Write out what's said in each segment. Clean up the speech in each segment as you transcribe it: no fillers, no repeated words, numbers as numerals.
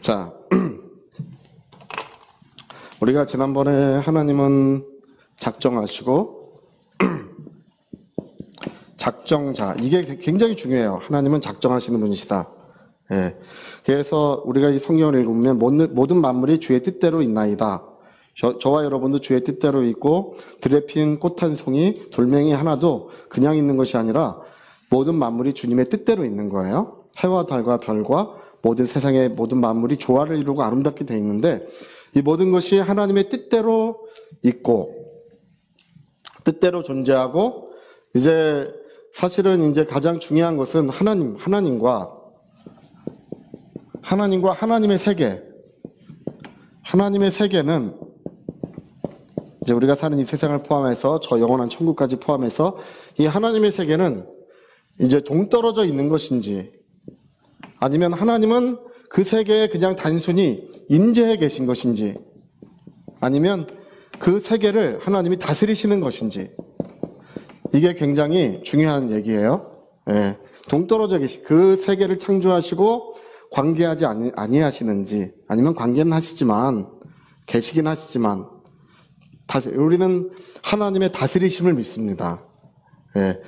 자, 우리가 지난번에 하나님은 작정하시고 작정자, 이게 굉장히 중요해요. 하나님은 작정하시는 분이시다. 예. 그래서 우리가 이 성경을 읽으면 모든 만물이 주의 뜻대로 있나이다. 저와 여러분도 주의 뜻대로 있고 들에 핀 꽃 한 송이, 돌멩이 하나도 그냥 있는 것이 아니라 모든 만물이 주님의 뜻대로 있는 거예요. 해와 달과 별과 모든 세상의 모든 만물이 조화를 이루고 아름답게 되어 있는데 이 모든 것이 하나님의 뜻대로 있고 뜻대로 존재하고 이제 사실은 이제 가장 중요한 것은 하나님과 하나님의 세계. 하나님의 세계는 이제 우리가 사는 이 세상을 포함해서 저 영원한 천국까지 포함해서 이 하나님의 세계는 이제 동떨어져 있는 것인지 아니면 하나님은 그 세계에 그냥 단순히 임재해 계신 것인지 아니면 그 세계를 하나님이 다스리시는 것인지 이게 굉장히 중요한 얘기예요. 예. 동떨어져 계신 그 세계를 창조하시고 관계하지 아니하시는지 아니면 관계는 하시지만 계시긴 하시지만 우리는 하나님의 다스리심을 믿습니다. 예.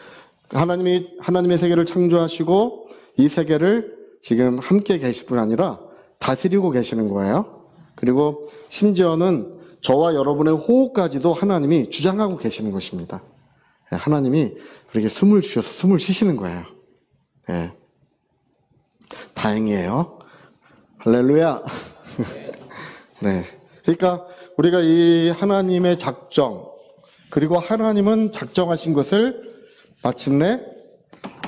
하나님의 세계를 창조하시고 이 세계를 지금 함께 계실 뿐 아니라 다스리고 계시는 거예요. 그리고 심지어는 저와 여러분의 호흡까지도 하나님이 주장하고 계시는 것입니다. 예. 하나님이 우리에게 숨을 주셔서 숨을 쉬시는 거예요. 예. 다행이에요. 할렐루야. 네. 그러니까 우리가 이 하나님의 작정, 그리고 하나님은 작정하신 것을 마침내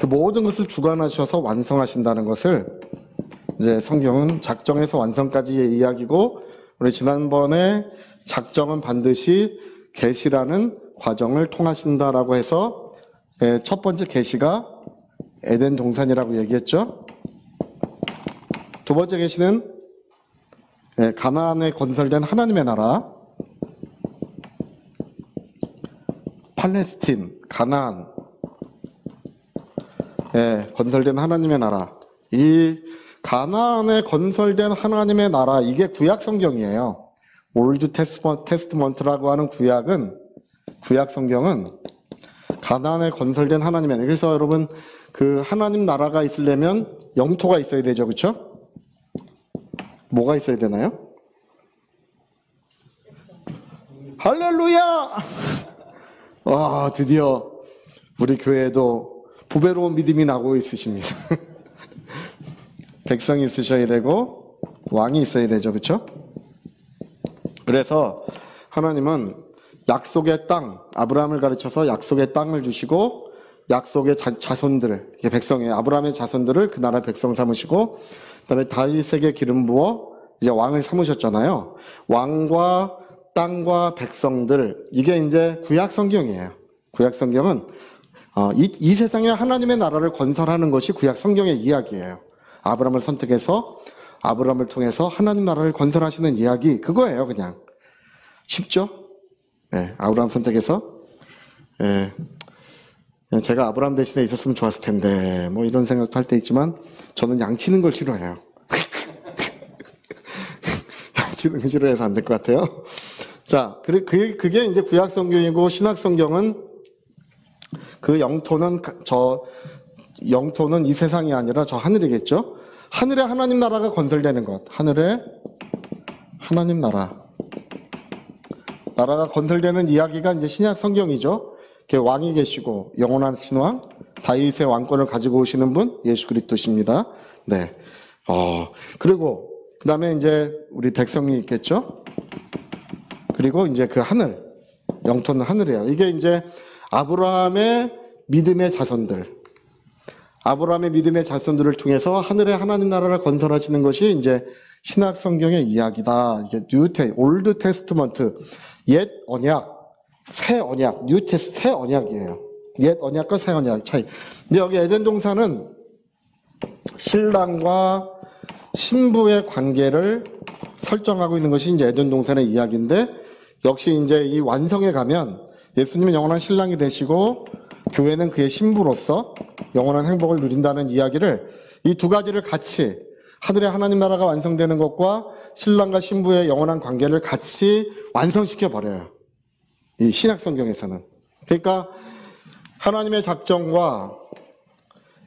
그 모든 것을 주관하셔서 완성하신다는 것을 이제 성경은 작정에서 완성까지의 이야기고 우리 지난번에 작정은 반드시 계시라는 과정을 통하신다라고 해서 첫 번째 계시가 에덴 동산이라고 얘기했죠. 두 번째 계시는 가나안에 건설된 하나님의 나라, 팔레스틴, 가나안, 건설된 하나님의 나라. 이 가나안에 건설된 하나님의 나라, 이게 구약 성경이에요. 올드 테스트먼트라고 하는 구약 성경은 가나안에 건설된 하나님의 나라. 그래서 여러분 그 하나님 나라가 있으려면 영토가 있어야 되죠, 그렇죠? 뭐가 있어야 되나요? 할렐루야! 와, 드디어 우리 교회에도 부배로운 믿음이 나고 있으십니다. 백성이 있으셔야 되고 왕이 있어야 되죠, 그렇죠? 그래서 하나님은 약속의 땅, 아브라함을 가르쳐서 약속의 땅을 주시고 약속의 자손들, 백성의 아브라함의 자손들을 그 나라 백성 삼으시고 그다음에 다윗에게 기름 부어 이제 왕을 삼으셨잖아요. 왕과 땅과 백성들, 이게 이제 구약 성경이에요. 구약 성경은 이 세상에 하나님의 나라를 건설하는 것이 구약 성경의 이야기예요. 아브라함을 선택해서 아브라함을 통해서 하나님 나라를 건설하시는 이야기, 그거예요. 그냥 쉽죠? 네, 아브라함 선택해서 제가 아브라함 대신에 있었으면 좋았을 텐데 뭐 이런 생각도 할 때 있지만 저는 양치는 걸 싫어해요. 양치는 걸 싫어해서 안 될 것 같아요. 자, 그게 이제 구약 성경이고 신약 성경은 그 영토는 이 세상이 아니라 저 하늘이겠죠. 하늘에 하나님 나라가 건설되는 것, 하늘에 하나님 나라가 건설되는 이야기가 이제 신약 성경이죠. 왕이 계시고 영원한 신왕 다윗의 왕권을 가지고 오시는 분 예수 그리스도십니다. 네. 그리고 그다음에 이제 우리 백성이 있겠죠. 그리고 이제 그 하늘, 영토는 하늘이에요. 이게 이제 아브라함의 믿음의 자손들을 통해서 하늘의 하나님 나라를 건설하시는 것이 이제 신약 성경의 이야기다. 이게 올드 테스트먼트, 옛 언약, 새 언약, 새 언약이에요. 옛 언약과 새 언약 차이. 근데 여기 에덴 동산은 신랑과 신부의 관계를 설정하고 있는 것이 이제 에덴 동산의 이야기인데, 역시 이제 이 완성에 가면 예수님은 영원한 신랑이 되시고 교회는 그의 신부로서 영원한 행복을 누린다는 이야기를, 이 두 가지를 같이 하늘의 하나님 나라가 완성되는 것과 신랑과 신부의 영원한 관계를 같이 완성시켜 버려요. 이 신약 성경에서는. 그러니까 하나님의 작정과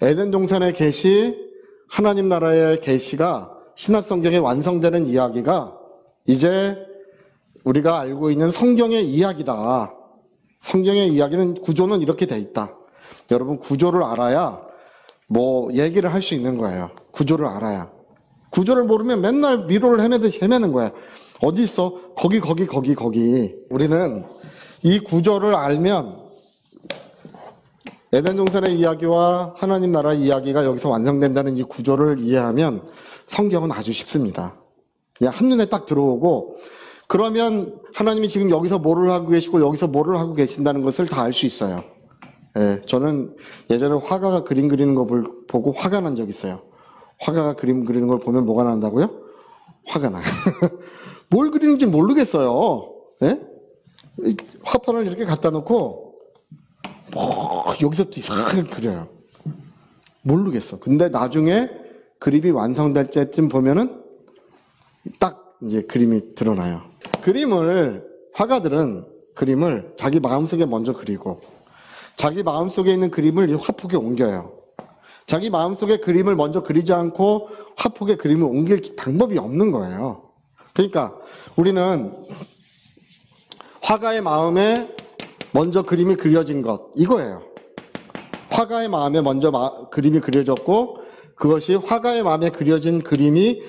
에덴 동산의 계시, 하나님 나라의 계시가 신약 성경에 완성되는 이야기가 이제 우리가 알고 있는 성경의 이야기다. 성경의 이야기는 구조는 이렇게 돼 있다. 여러분 구조를 알아야 뭐 얘기를 할 수 있는 거예요. 구조를 알아야. 구조를 모르면 맨날 미로를 헤매듯이 헤매는 거야. 어디 있어? 거기. 우리는 이 구조를 알면 에덴 동산의 이야기와 하나님 나라 이야기가 여기서 완성된다는 이 구조를 이해하면 성경은 아주 쉽습니다. 그냥 한눈에 딱 들어오고 그러면 하나님이 지금 여기서 뭐를 하고 계시고 여기서 뭐를 하고 계신다는 것을 다 알 수 있어요. 예, 저는 예전에 화가가 그림 그리는 거 보고 화가 난 적 있어요. 화가가 그림 그리는 걸 보면 뭐가 난다고요? 화가 나요. 뭘 그리는지 모르겠어요. 예? 화판을 이렇게 갖다 놓고 여기서부터 이상하게 그려요. 모르겠어. 근데 나중에 그림이 완성될 때쯤 보면은 딱 이제 그림이 드러나요. 화가들은 그림을 자기 마음속에 먼저 그리고 자기 마음속에 있는 그림을 이 화폭에 옮겨요. 자기 마음속에 그림을 먼저 그리지 않고 화폭에 그림을 옮길 방법이 없는 거예요. 그러니까 우리는 화가의 마음에 먼저 그림이 그려진 것, 이거예요. 화가의 마음에 먼저 그림이 그려졌고 그것이 화가의 마음에 그려진 그림이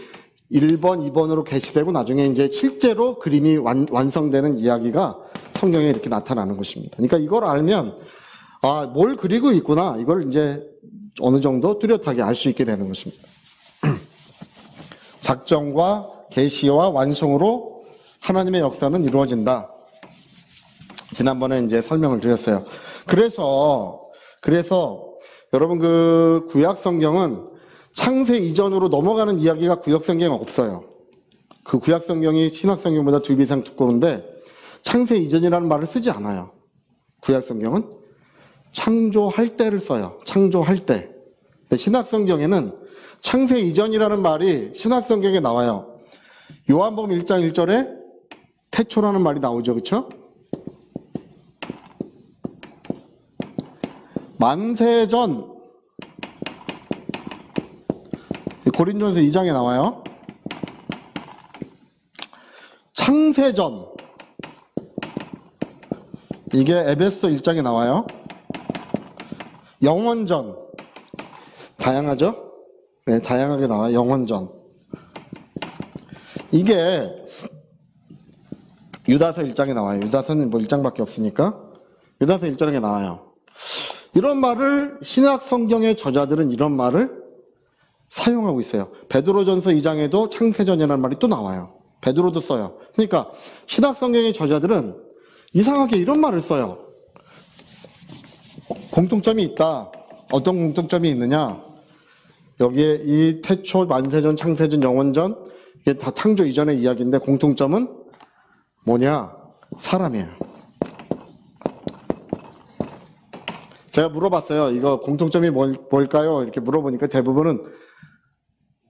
1번, 2번으로 게시되고 나중에 이제 실제로 그림이 완성되는 이야기가 성경에 이렇게 나타나는 것입니다. 그러니까 이걸 알면 아, 뭘 그리고 있구나. 이걸 이제 어느 정도 뚜렷하게 알 수 있게 되는 것입니다. 작정과 계시와 완성으로 하나님의 역사는 이루어진다. 지난번에 이제 설명을 드렸어요. 그래서 여러분 그 구약 성경은 창세 이전으로 넘어가는 이야기가 구약 성경에 없어요. 그 구약 성경이 신약 성경보다 2배 이상 두꺼운데 창세 이전이라는 말을 쓰지 않아요. 구약 성경은 창조할 때를 써요. 창조할 때. 근데 신약 성경에는 창세 이전이라는 말이 신약 성경에 나와요. 요한복음 1장 1절에 태초라는 말이 나오죠. 그렇죠? 만세전, 고린도전서 2장에 나와요. 창세전, 이게 에베소 1장에 나와요. 영원전, 다양하죠? 네, 다양하게 나와요. 영원전. 이게 유다서 1장에 나와요. 유다서는 뭐 1장밖에 없으니까 유다서 1장에 나와요. 이런 말을 신약 성경의 저자들은 이런 말을 사용하고 있어요. 베드로전서 2장에도 창세전이라는 말이 또 나와요. 베드로도 써요. 그러니까 신약 성경의 저자들은 이상하게 이런 말을 써요. 공통점이 있다. 어떤 공통점이 있느냐? 여기에 이 태초, 만세전, 창세전, 영원전 이게 다 창조 이전의 이야기인데 공통점은 뭐냐? 사람이에요. 제가 물어봤어요. 이거 공통점이 뭘까요? 이렇게 물어보니까 대부분은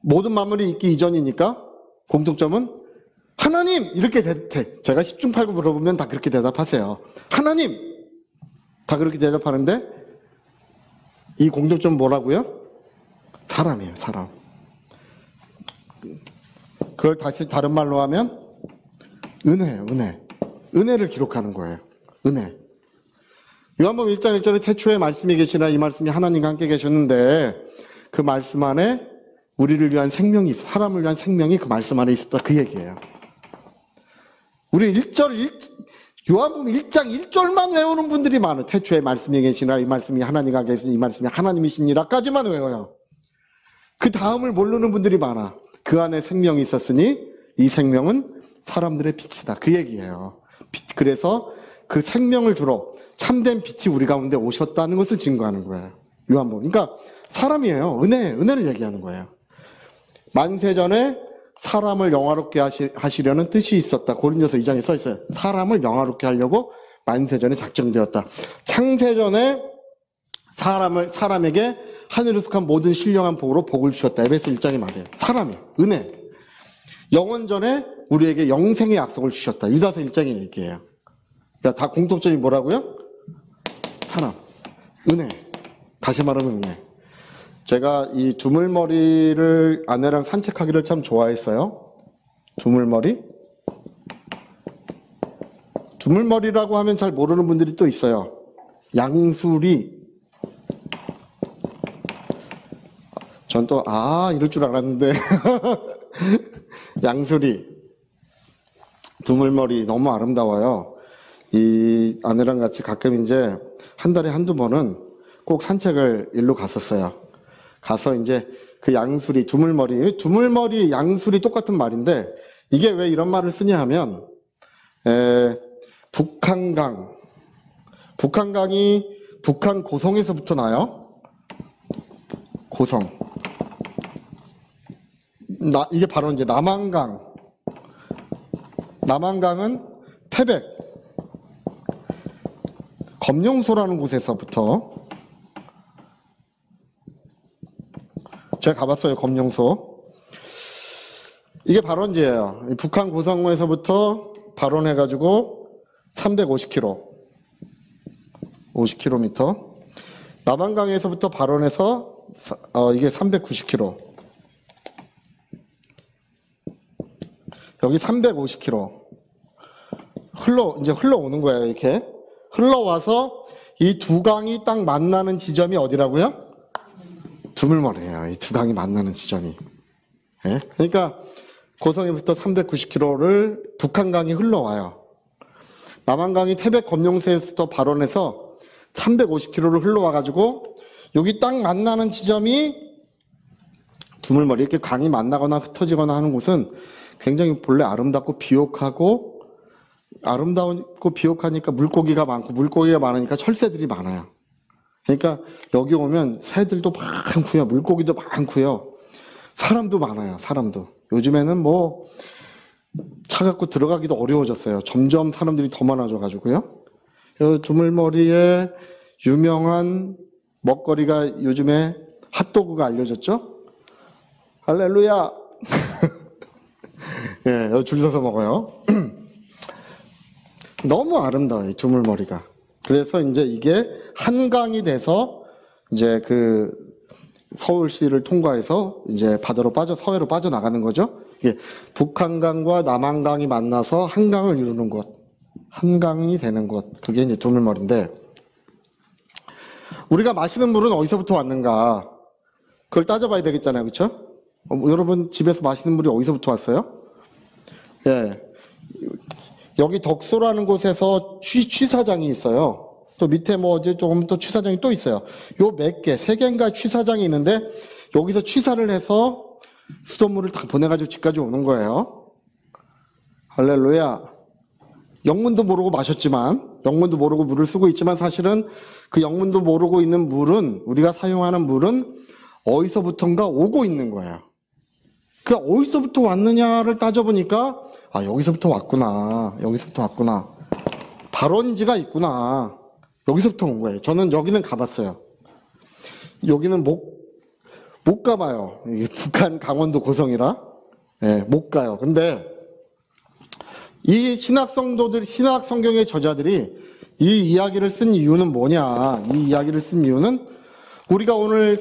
모든 만물이 있기 이전이니까 공통점은 하나님! 이렇게 제가 10중 8구 물어보면 다 그렇게 대답하세요. 하나님! 다 그렇게 대답하는데 이 공통점은 뭐라고요? 사람이에요. 사람. 그걸 다시 다른 말로 하면 은혜예요. 은혜. 은혜를 기록하는 거예요. 은혜. 요한복음 1장 1절에 태초에 말씀이 계시나 이 말씀이 하나님과 함께 계셨는데 그 말씀 안에 우리를 위한 생명이 있어. 사람을 위한 생명이 그 말씀 안에 있었다. 그 얘기예요. 우리 요한복음 1장 1절만 외우는 분들이 많아요. 태초에 말씀이 계시나 이 말씀이 하나님과 계시니 이 말씀이 하나님이시니라까지만 외워요. 그 다음을 모르는 분들이 많아. 그 안에 생명이 있었으니 이 생명은 사람들의 빛이다. 그 얘기예요. 그래서 그 생명을 주러 참된 빛이 우리 가운데 오셨다는 것을 증거하는 거예요. 요한복음. 그러니까 사람이에요. 은혜를 얘기하는 거예요. 만세전에 사람을 영화롭게 하시려는 뜻이 있었다. 고린도서 2장에 써 있어요. 사람을 영화롭게 하려고 만세전에 작정되었다. 창세전에 사람에게 하늘에 속한 모든 신령한 복으로 복을 주셨다. 에베소 1장이 말해요. 사람이 은혜. 영원전에 우리에게 영생의 약속을 주셨다. 유다서 1장이 얘기해요. 그러니까 다 공통점이 뭐라고요? 사람, 은혜. 다시 말하면 은혜. 제가 이 두물머리를 아내랑 산책하기를 참 좋아했어요. 두물머리? 두물머리라고 하면 잘 모르는 분들이 또 있어요. 양수리. 전 또 이럴 줄 알았는데 양수리. 두물머리 너무 아름다워요. 이 아내랑 같이 가끔 이제 한 달에 한두 번은 꼭 산책을 일로 갔었어요. 가서 이제 그 양수리, 두물머리, 양수리 똑같은 말인데 이게 왜 이런 말을 쓰냐 하면 북한강이 북한 고성에서부터 나요. 고성. 이게 바로 이제 남한강은 태백, 검룡소라는 곳에서부터 제가 가봤어요. 검룡소. 이게 발원지예요. 북한 고성에서부터 발원해가지고 350km, 50km. 남한강에서부터 발원해서 이게 390km. 여기 350km. 이제 흘러오는 거예요. 이렇게 흘러와서 이 두 강이 딱 만나는 지점이 어디라고요? 두물머리예요. 이 두 강이 만나는 지점이. 네? 그러니까 고성에부터 390km를 북한강이 흘러와요. 남한강이 태백 검룡소에서 발원해서 350km를 흘러와가지고 여기 딱 만나는 지점이 두물머리. 이렇게 강이 만나거나 흩어지거나 하는 곳은 굉장히 본래 아름답고 비옥하고, 아름다우고 비옥하니까 물고기가 많으니까 철새들이 많아요. 그러니까 여기 오면 새들도 많고요, 물고기도 많고요, 사람도 많아요. 사람도 요즘에는 뭐 차 갖고 들어가기도 어려워졌어요. 점점 사람들이 더 많아져가지고요. 두물머리에 유명한 먹거리가 요즘에 핫도그가 알려졌죠. 할렐루야. 예, 여기 줄 서서 먹어요. 너무 아름다워요, 두물머리가. 그래서 이제 이게 한강이 돼서 이제 그 서울시를 통과해서 이제 바다로 서해로 빠져나가는 거죠. 이게 북한강과 남한강이 만나서 한강을 이루는 곳, 한강이 되는 곳, 그게 이제 두물머리인데, 우리가 마시는 물은 어디서부터 왔는가? 그걸 따져봐야 되겠잖아요, 그렇죠? 여러분 집에서 마시는 물이 어디서부터 왔어요? 예, 여기 덕소라는 곳에서 취사장이 있어요. 또 밑에 뭐 어디 조금 또 취사장이 또 있어요. 요 몇 개, 3개인가 취사장이 있는데 여기서 취사를 해서 수돗물을 다 보내가지고 집까지 오는 거예요. 할렐루야. 영문도 모르고 마셨지만, 영문도 모르고 물을 쓰고 있지만 사실은 그 영문도 모르고 있는 물은, 우리가 사용하는 물은 어디서부턴가 오고 있는 거예요. 그 어디서부터 왔느냐를 따져보니까 여기서부터 왔구나. 여기서부터 왔구나. 발원지가 있구나. 여기서부터 온 거예요. 저는 여기는 가봤어요. 여기는 못 가봐요. 북한 강원도 고성이라. 예, 못 가요. 근데 이 신약 성경의 저자들이 이 이야기를 쓴 이유는 뭐냐? 이 이야기를 쓴 이유는 우리가 오늘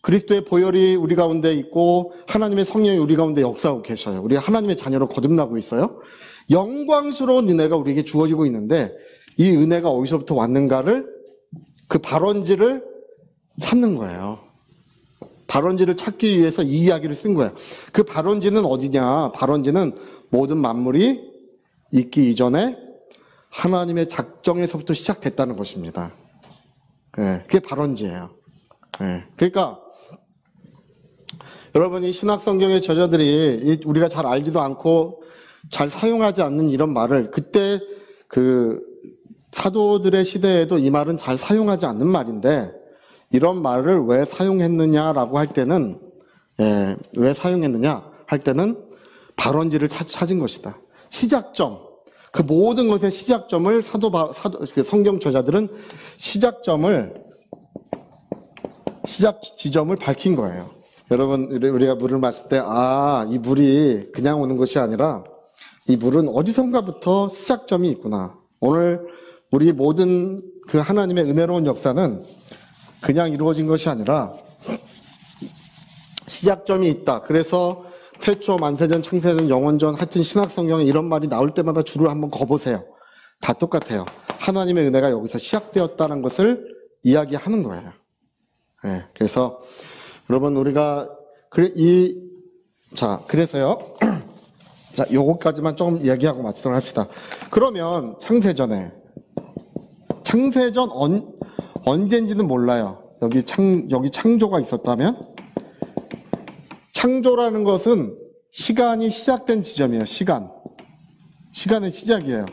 그리스도의 보혈이 우리 가운데 있고 하나님의 성령이 우리 가운데 역사하고 계셔요. 우리 하나님의 자녀로 거듭나고 있어요. 영광스러운 은혜가 우리에게 주어지고 있는데 이 은혜가 어디서부터 왔는가를, 그 발원지를 찾는 거예요. 발원지를 찾기 위해서 이 이야기를 쓴 거예요. 그 발원지는 어디냐? 발원지는 모든 만물이 있기 이전에 하나님의 작정에서부터 시작됐다는 것입니다. 예, 그게 발원지예요. 예, 그러니까 여러분이 신약 성경의 저자들이 우리가 잘 알지도 않고 잘 사용하지 않는 이런 말을, 그때 그 사도들의 시대에도 이 말은 잘 사용하지 않는 말인데, 이런 말을 왜 사용했느냐라고 할 때는, 왜 사용했느냐 할 때는 발원지를 찾은 것이다. 시작점. 그 모든 것의 시작점을 성경 저자들은 시작점을 시작 지점을 밝힌 거예요. 여러분, 우리가 물을 마실 때, 이 물이 그냥 오는 것이 아니라 이 물은 어디선가부터 시작점이 있구나. 오늘 우리 모든 그 하나님의 은혜로운 역사는 그냥 이루어진 것이 아니라 시작점이 있다. 그래서 태초, 만세전, 창세전, 영원전, 하여튼 신약성경에 이런 말이 나올 때마다 줄을 한번 거보세요. 다 똑같아요. 하나님의 은혜가 여기서 시작되었다는 것을 이야기하는 거예요. 네, 그래서 여러분 우리가 그래서요. 자, 요거까지만 좀 얘기하고 마치도록 합시다. 그러면 창세전 언제인지는 몰라요. 여기 창조가 있었다면 창조라는 것은 시간이 시작된 지점이에요. 시간의 시작이에요.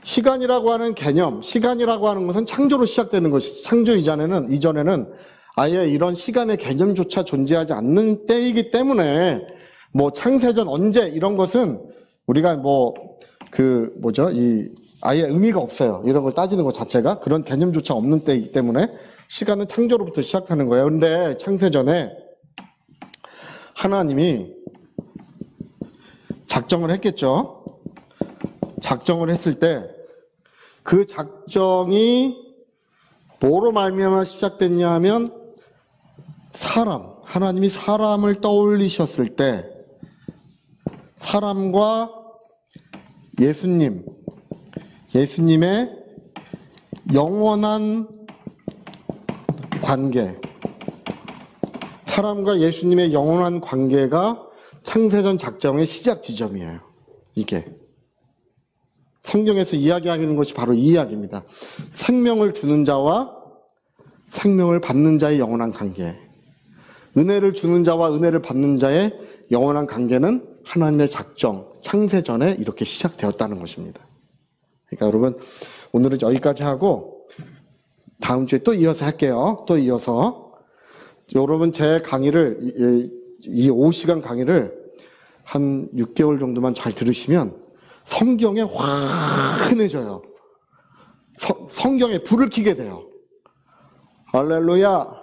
시간이라고 하는 개념, 시간이라고 하는 것은 창조로 시작되는 것이, 창조 이전에는 아예 이런 시간의 개념조차 존재하지 않는 때이기 때문에 뭐 창세전 언제 이런 것은 우리가 아예 의미가 없어요. 이런 걸 따지는 것 자체가 그런 개념조차 없는 때이기 때문에 시간은 창조로부터 시작하는 거예요. 그런데 창세전에 하나님이 작정을 했겠죠. 작정을 했을 때 그 작정이 뭐로 말미암아 시작됐냐 하면 하나님이 사람을 떠올리셨을 때 사람과 예수님의 영원한 관계, 사람과 예수님의 영원한 관계가 창세전 작정의 시작 지점이에요. 이게 성경에서 이야기하는 것이 바로 이 이야기입니다. 생명을 주는 자와 생명을 받는 자의 영원한 관계, 은혜를 주는 자와 은혜를 받는 자의 영원한 관계는 하나님의 작정, 창세전에 이렇게 시작되었다는 것입니다. 그러니까 여러분 오늘은 여기까지 하고 다음 주에 또 이어서 할게요. 또 이어서 여러분 제 강의를 이 5시간 강의를 한 6개월 정도만 잘 들으시면 성경에 환해져요. 성경에 불을 켜게 돼요. 할렐루야.